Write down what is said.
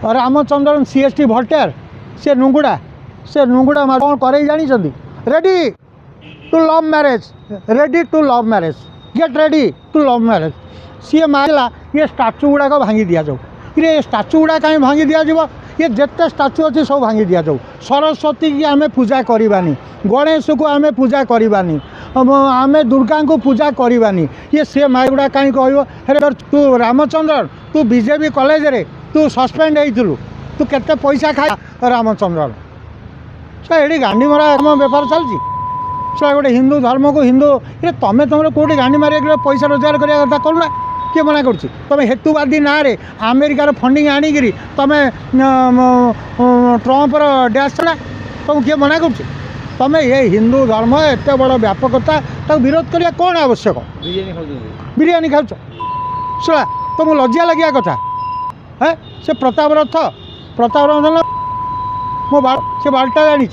Ramachandran CST भट्टार से नुंगुड़ा कौन करे जानी ready to love marriage get ready to love marriage सी मारला ये स्टाच्यू गुड़ाक भांगी दि जाऊ ये स्टाच्यू गुड़ा कहीं भांगी दि जाव ये जिते स्टाच्यू अच्छे सब भांगी दि जाऊ सरस्वती की आम पूजा करवानी गणेश को आम पूजा करवानी आम दुर्गा को पूजा करवानी ये सी मारगुड़ा कहीं कह तू रामचंद्रन तू बीजेपी कॉलेज रे तू सस्पेंड होइलु तू केते पैसा खा रामचंद्रन से ये गांडी मरा बेपार चलती से गोटे हिंदू धर्म को हिंदू ये तुम तुम कौटी गांडी मारे पैसा रोजगार करने कथा करूना किए मना कर तुम हेतुवादी ना रे अमेरिकार फंडिंग आणिकी तुम ट्रंपर डैश चला तुम किए मना कर तुम ये हिंदू धर्म एत बड़ व्यापकता विरोध करने कौन आवश्यक बिरियानी खाऊ शा तुमको लज्जा लगे कथा है से प्रताप रथ मो से बाल्टा जानी